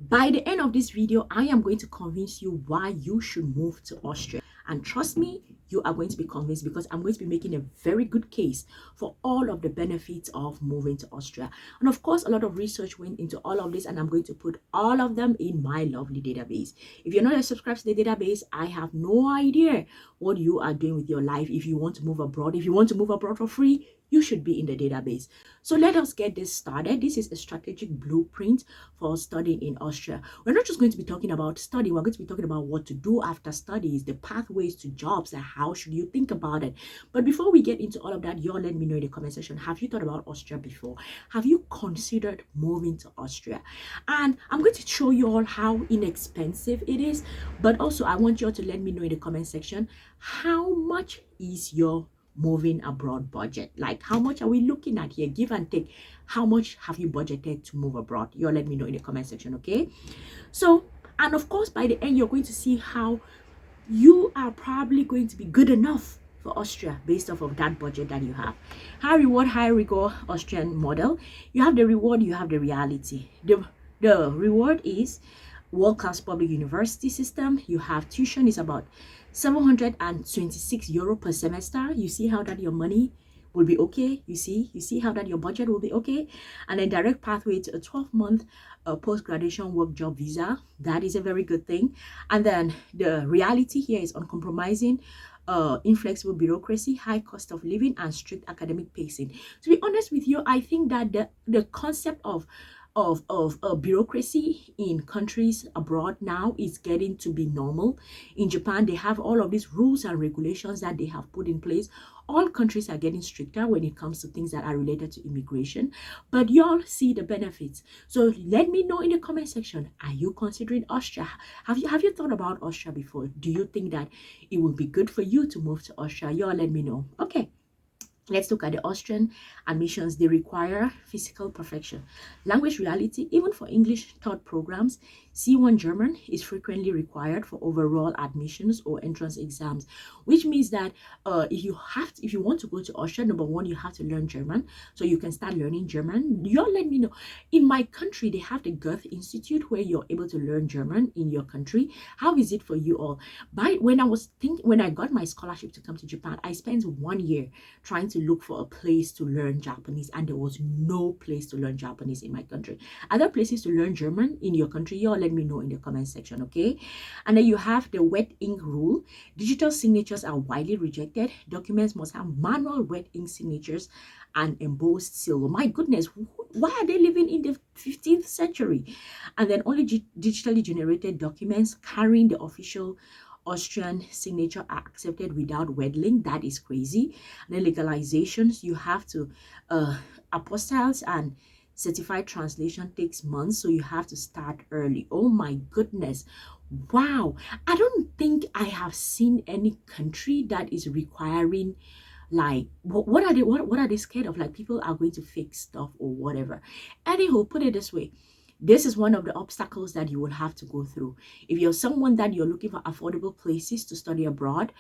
By the end of this video, I am going to convince you why you should move to Austria. And trust me, you are going to be convinced because I'm going to be making a very good case for all of the benefits of moving to Austria. And of course, a lot of research went into all of this, and I'm going to put all of them in my lovely database. If you're not yet subscribed to the database, I have no idea what you are doing with your life. If you want to move abroad, if you want to move abroad for free, you should be in the database. So let us get this started. This is a strategic blueprint for studying in Austria. We're not just going to be talking about study. We're going to be talking about what to do after studies, the pathways to jobs, and how should you think about it. But before we get into all of that, y'all let me know in the comment section, have you thought about Austria before? Have you considered moving to Austria? And I'm going to show you all how inexpensive it is. But also, I want you all to let me know in the comment section, how much is your moving abroad budget? Like, how much are we looking at here? Give and take. How much have you budgeted to move abroad? You let me know in the comment section, okay? So, and of course, by the end, you're going to see how you are probably going to be good enough for Austria based off of that budget that you have. High reward, high rigor Austrian model. You have the reward, you have the reality. The reward is world-class public university system. You have tuition is about 726 euro per semester. You see how that your money will be okay. You see how that your budget will be okay. And then direct pathway to a 12-month post-graduation work job visa. That is a very good thing. And then the reality here is uncompromising inflexible bureaucracy, high cost of living, and strict academic pacing. To be honest with you, I think that the concept of bureaucracy in countries abroad now is getting to be normal. In Japan, they have all of these rules and regulations that they have put in place. All countries are getting stricter when it comes to things that are related to immigration, but y'all see the benefits. So let me know in the comment section, are you considering Austria? Have you thought about Austria before? Do you think that it will be good for you to move to Austria? Y'all let me know. Okay. Let's look at the Austrian admissions. They require physical perfection. Language reality, even for English taught programs, C1 German is frequently required for overall admissions or entrance exams, which means that if you want to go to Austria, number one, you have to learn German. So you can start learning German. Y'all let me know. In my country, they have the Goethe Institute where you're able to learn German in your country. How is it for you all? When I got my scholarship to come to Japan, I spent 1 year trying to look for a place to learn Japanese, and there was no place to learn Japanese in my country. Other places to learn German in your country, y'all let me know in the comment section, okay? And then you have the wet ink rule. Digital signatures are widely rejected. Documents must have manual wet ink signatures and embossed seal. My goodness, why are they living in the 15th century? And then only digitally generated documents carrying the official Austrian signature are accepted without wet link. That is crazy. And then legalizations, you have to apostilles and certified translation takes months, so you have to start early. Oh my goodness, wow. I don't think I have seen any country that is requiring, like, what are they scared of? Like, people are going to fake stuff or whatever. Anyhow, put it this way, this is one of the obstacles that you will have to go through. If you're someone that you're looking for affordable places to study abroad,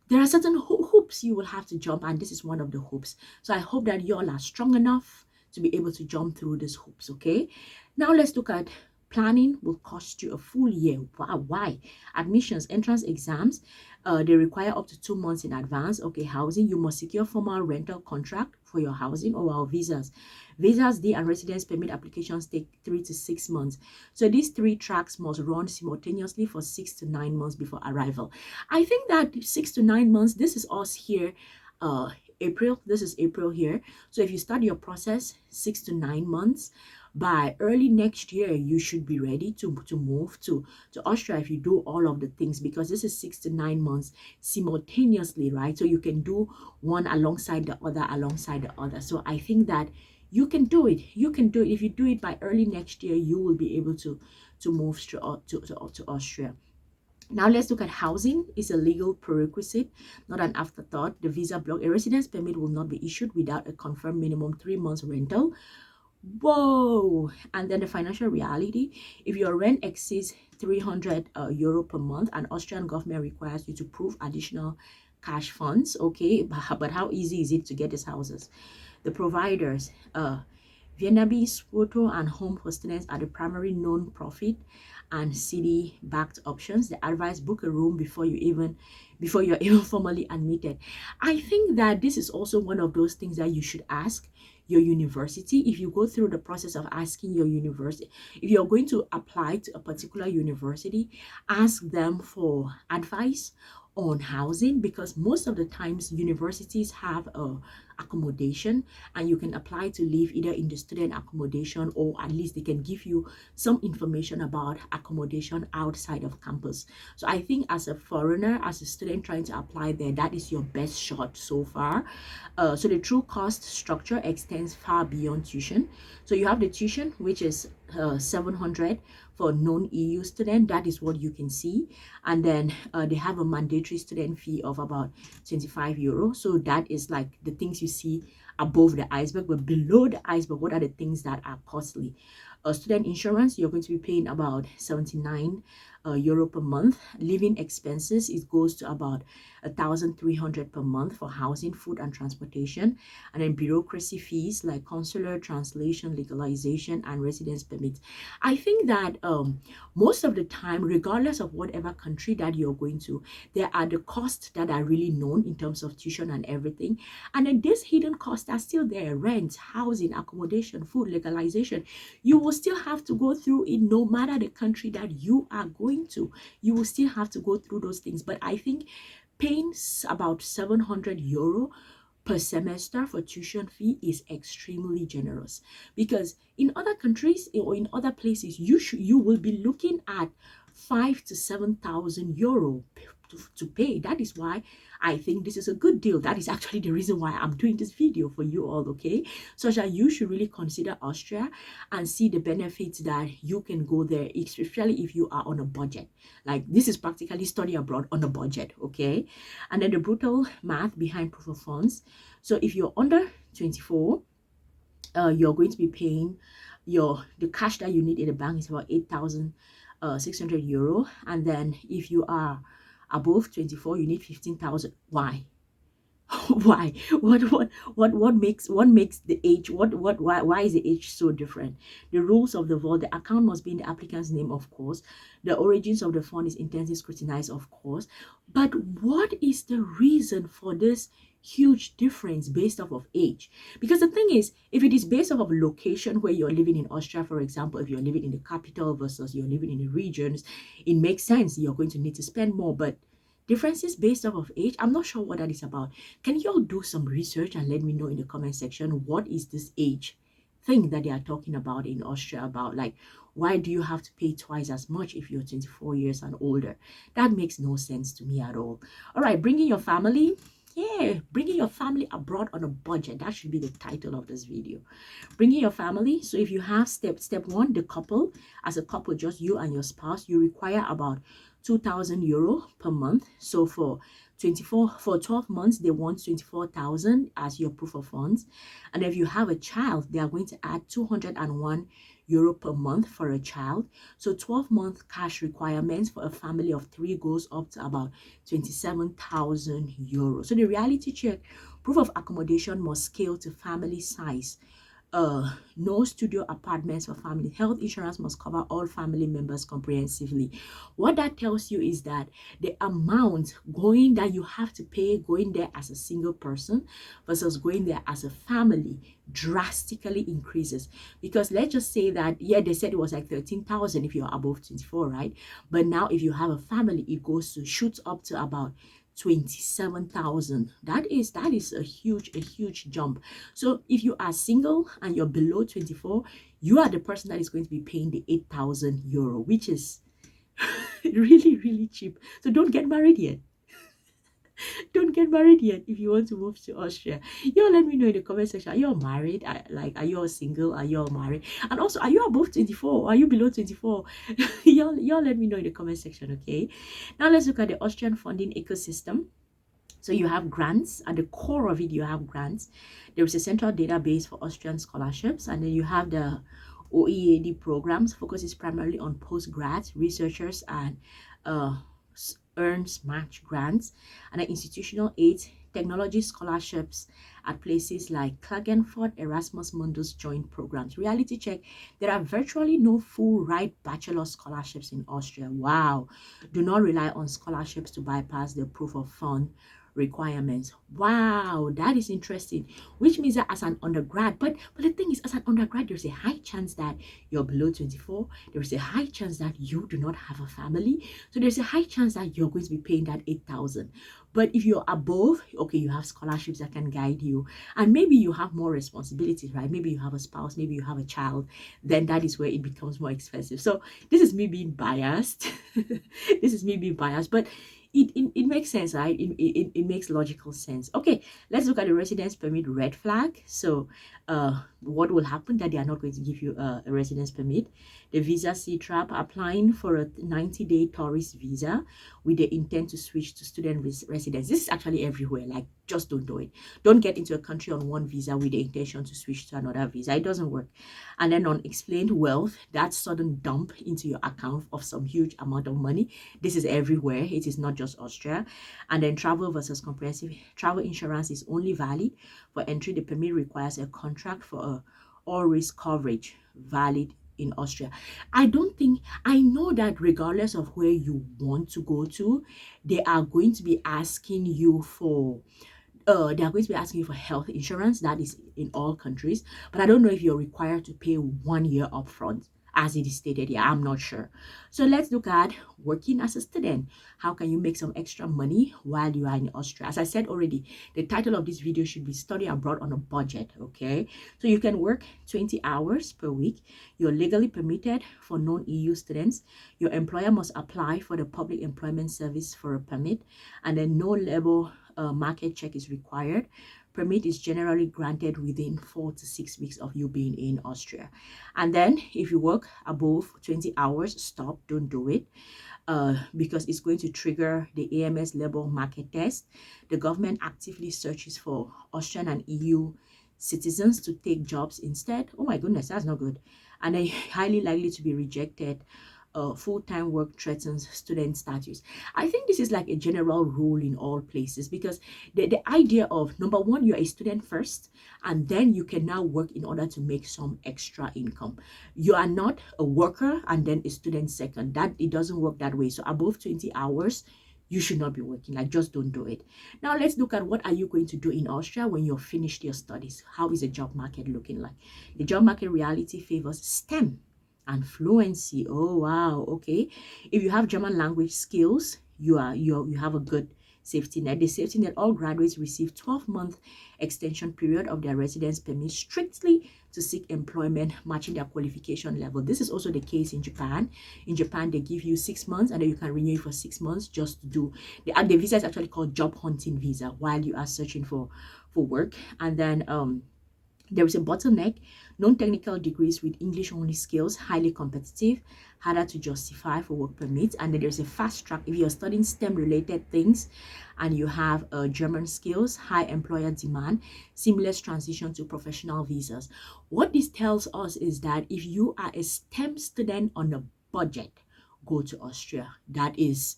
there are certain hoops you will have to jump, and this is one of the hoops. So I hope that you all are strong enough to be able to jump through these hoops, okay? Now let's look at planning. Will cost you a full year. Wow, why? Admissions, entrance exams, they require up to 2 months in advance. Okay, housing, you must secure formal rental contract for your housing. Or our visas. Visas, D and residence permit applications take 3 to 6 months. So these 3 tracks must run simultaneously for 6 to 9 months before arrival. I think that 6 to 9 months, this is us here, April. This is April here. So if you start your process 6 to 9 months, by early next year, you should be ready to move to Austria if you do all of the things, because this is 6 to 9 months simultaneously, right? So you can do one alongside the other. So I think that you can do it. You can do it. If you do it by early next year, you will be able to move to Austria. Now let's look at housing. It's a legal prerequisite, not an afterthought. The visa block. A residence permit will not be issued without a confirmed minimum 3 months rental. Whoa. And then the financial reality, if your rent exceeds 300 euro per month, and Austrian government requires you to prove additional cash funds, okay, but how easy is it to get these houses? The providers, Vietnamese photo and home for students are the primary non-profit and city-backed options. The advice: book a room before you're even formally admitted. I think that this is also one of those things that you should ask your university. If you go through the process of asking your university, if you're going to apply to a particular university, ask them for advice on housing, because most of the times universities have a accommodation, and you can apply to live either in the student accommodation, or at least they can give you some information about accommodation outside of campus. So I think as a foreigner, as a student trying to apply there, that is your best shot so far. So the true cost structure extends far beyond tuition. So you have the tuition, which is 700 for non-EU student. That is what you can see. And then they have a mandatory student fee of about 25 euros. So that is like the things you see above the iceberg. But below the iceberg, what are the things that are costly? Student insurance, you're going to be paying about 79 euro per month. Living expenses, it goes to about 1,300 per month for housing, food, and transportation. And then bureaucracy fees like consular, translation, legalization, and residence permits. I think that most of the time, regardless of whatever country that you're going to, there are the costs that are really known in terms of tuition and everything. And then these hidden costs are still there: rent, housing, accommodation, food, legalization. You will still have to go through it no matter the country that you are going to. You will still have to go through those things. But I think paying about 700 euro per semester for tuition fee is extremely generous, because in other countries or in other places you will be looking at 5 to 7,000 euro to pay. That is why I think this is a good deal. That is actually the reason why I'm doing this video for you all, okay? So that you should really consider Austria and see the benefits that you can go there, especially if you are on a budget. Like, this is practically study abroad on a budget, okay? And then the brutal math behind proof of funds. So if you're under 24, you're going to be paying the cash that you need in the bank is about 8,600 euro. And then if you are above 24, you need 15,000. Why? Why? What makes the age, why is the age so different? The rules of the vault: the account must be in the applicant's name, of course. The origins of the fund is intensely scrutinized, of course. But what is the reason for this huge difference based off of age? Because the thing is, if it is based off of location, where you're living in Austria, for example, if you're living in the capital versus you're living in the regions, it makes sense you're going to need to spend more. But differences based off of age, I'm not sure what that is about. Can you all do some research and let me know in the comment section, what is this age thing that they are talking about in Austria about? Like, why do you have to pay twice as much if you're 24 years and older? That makes no sense to me at all. All right, bringing your family. Yeah, bringing your family abroad on a budget. That should be the title of this video. Bringing your family. So if you have step one, the couple, as a couple, just you and your spouse, you require about 2,000 euro per month. So for 12 months, they want 24,000 as your proof of funds. And if you have a child, they are going to add 201 euro per month for a child. So 12-month cash requirements for a family of 3 goes up to about 27,000 euros. So the reality check: proof of accommodation must scale to family size. No studio apartments for family. Health insurance must cover all family members comprehensively. What that tells you is that the amount that you have to pay going there as a single person versus going there as a family drastically increases. Because let's just say that, yeah, they said it was like 13,000 if you're above 24, right? But now if you have a family, it shoots up to about 27,000. That is a huge jump. So if you are single and you're below 24, you are the person that is going to be paying the 8,000 euro, which is really cheap. So don't get married yet. Don't get married yet if you want to move to Austria. Y'all let me know in the comment section. Are you all married? Are you all single? Are you all married? And also, are you above 24 or are you below 24? y'all let me know in the comment section, okay? Now let's look at the Austrian funding ecosystem. So you have grants. At the core of it, you have grants. There is a central database for Austrian scholarships, and then you have the OEAD programs. Focuses primarily on postgrads, researchers, and earns match grants. And the institutional aid technology scholarships at places like Klagenfurt, Erasmus Mundus joint programs. Reality check, there are virtually no full ride bachelor scholarships in Austria. Wow. Do not rely on scholarships to bypass the proof of fund requirements. Wow, that is interesting. Which means that as an undergrad, but the thing is, as an undergrad, there's a high chance that you're below 24. There's a high chance that you do not have a family. So there's a high chance that you're going to be paying that 8,000. But if you're above, okay, you have scholarships that can guide you, and maybe you have more responsibilities, right? Maybe you have a spouse, maybe you have a child, then that is where it becomes more expensive. So this is me being biased. This is me being biased, but it makes sense, right? It makes logical sense. Okay, let's look at the residence permit red flag. So what will happen that they are not going to give you a residence permit? The visa C-trap, applying for a 90-day tourist visa with the intent to switch to student residence. This is actually everywhere. Like, just don't do it. Don't get into a country on one visa with the intention to switch to another visa. It doesn't work. And then unexplained wealth, that sudden dump into your account of some huge amount of money. This is everywhere. It is not just Austria. And then travel versus comprehensive travel insurance is only valid for entry. The permit requires a contract for a all risk coverage, valid in Austria. I know that regardless of where you want to go to, they are going to be asking you for health insurance. That is in all countries, but I don't know if you're required to pay 1 year upfront as it is stated here. I'm not sure. So let's look at working as a student. How can you make some extra money while you are in Austria? As I said already, the title of this video should be Study Abroad on a Budget. Okay, so you can work 20 hours per week. You're legally permitted for non-EU students. Your employer must apply for the Public Employment Service for a permit, and then no labor market check is required. Permit is generally granted within 4 to 6 weeks of you being in Austria. And then if you work above 20 hours, stop, don't do it. Because it's going to trigger the AMS labor market test. The government actively searches for Austrian and EU citizens to take jobs instead. Oh my goodness, that's not good. And they're highly likely to be rejected. Full-time work threatens student status. I think this is like a general rule in all places, because the idea of, number one, you're a student first, and then you can now work in order to make some extra income. You are not a worker and then a student second. That it doesn't work that way. So above 20 hours, you should not be working. Like, just don't do it. Now let's look at what are you going to do in Austria when you're finished your studies. How is the job market looking like? The job market reality favors STEM and fluency. Oh wow, okay. If you have German language skills, you have a good safety net. The safety net, all graduates receive 12-month extension period of their residence permit strictly to seek employment matching their qualification level. This is also the case in Japan. In Japan, they give you 6 months and then you can renew it for 6 months just to do the visa is actually called job hunting visa while you are searching for work. And then there is a bottleneck. Non-technical degrees with English-only skills, highly competitive, harder to justify for work permits. And then there's a fast track. If you're studying STEM-related things and you have German skills, high employer demand, seamless transition to professional visas. What this tells us is that if you are a STEM student on a budget, go to Austria. That is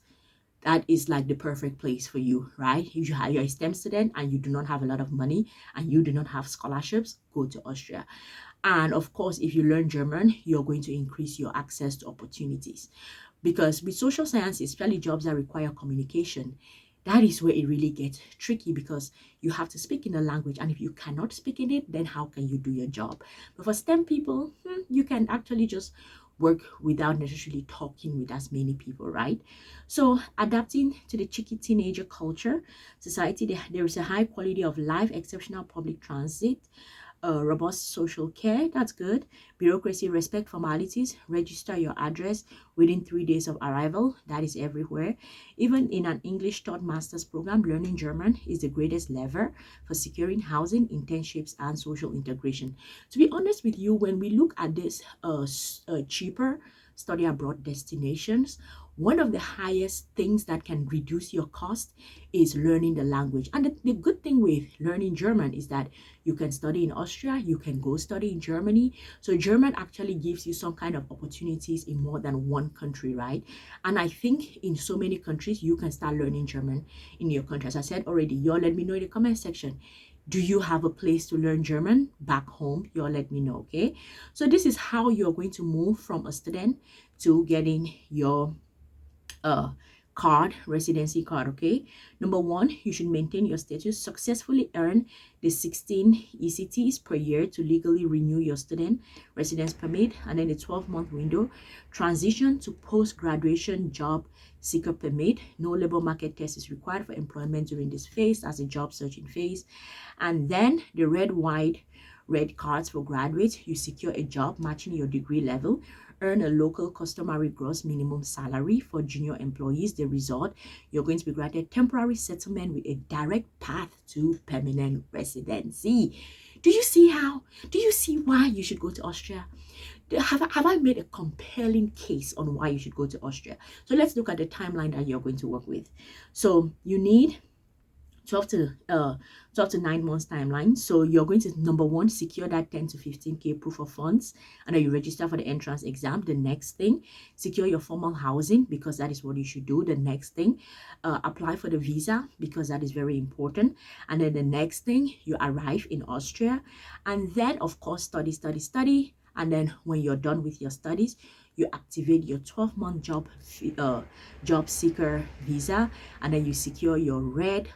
like the perfect place for you, right? If you're a STEM student and you do not have a lot of money and you do not have scholarships, go to Austria. And of course, if you learn German, you're going to increase your access to opportunities. Because with social sciences, especially jobs that require communication, that is where it really gets tricky, because you have to speak in the language. And if you cannot speak in it, then how can you do your job? But for STEM people, you can actually just work without necessarily talking with as many people, right? So adapting to the cheeky teenager culture society, there is a high quality of life, exceptional public transit, robust social care. That's good. Bureaucracy, respect formalities, register your address within 3 days of arrival. That is everywhere. Even in an English taught master's program, learning German is the greatest lever for securing housing, internships, and social integration. To be honest with you, when we look at this cheaper study abroad destinations, one of the highest things that can reduce your cost is learning the language. And the good thing with learning German is that you can study in Austria, you can go study in Germany. So German actually gives you some kind of opportunities in more than one country, right? And I think in so many countries, you can start learning German in your country. As I said already, y'all let me know in the comment section. Do you have a place to learn German back home? Y'all let me know, okay? So this is how you're going to move from a student to getting your residency card. Okay, number one, you should maintain your status, successfully earn the 16 ECTs per year to legally renew your student residence permit, and then the 12-month window, transition to post-graduation job seeker permit. No labor market test is required for employment during this phase as a job searching phase. And then the red cards for graduates. You secure a job matching your degree level, earn a local customary gross minimum salary. For junior employees, the result, you're going to be granted temporary settlement with a direct path to permanent residency. Do you see why you should go to Austria? Have I made a compelling case on why you should go to Austria? So let's look at the timeline that you're going to work with. So you need 12 to 9 months timeline. So you're going to, number one, secure that 10 to 15K proof of funds, and then you register for the entrance exam. The next thing, secure your formal housing, because that is what you should do. The next thing, apply for the visa, because that is very important. And then the next thing, you arrive in Austria, and then of course study. And then when you're done with your studies, you activate your 12-month job seeker visa, and then you secure your red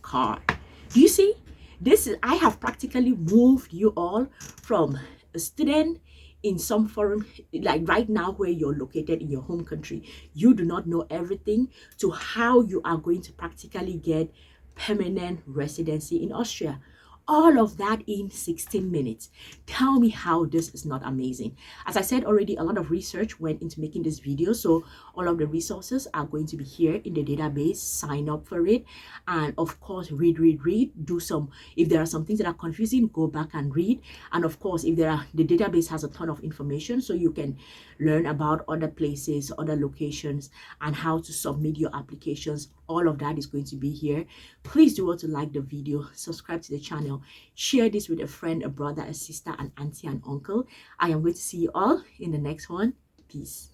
card. Do you see? I have practically moved you all from a student in some foreign, like right now where you're located in your home country, you do not know everything, to how you are going to practically get permanent residency in Austria. All of that in 16 minutes. Tell me how this is not amazing. As I said already, a lot of research went into making this video, so all of the resources are going to be here in the database. Sign up for it, and of course read. Do some, if there are some things that are confusing, go back and read. And of course, if the database has a ton of information, so you can learn about other places, other locations, and how to submit your applications. All of that is going to be here. Please do want to like the video, subscribe to the channel, share this with a friend, a brother, a sister, an auntie, and uncle. I am going to see you all in the next one. Peace.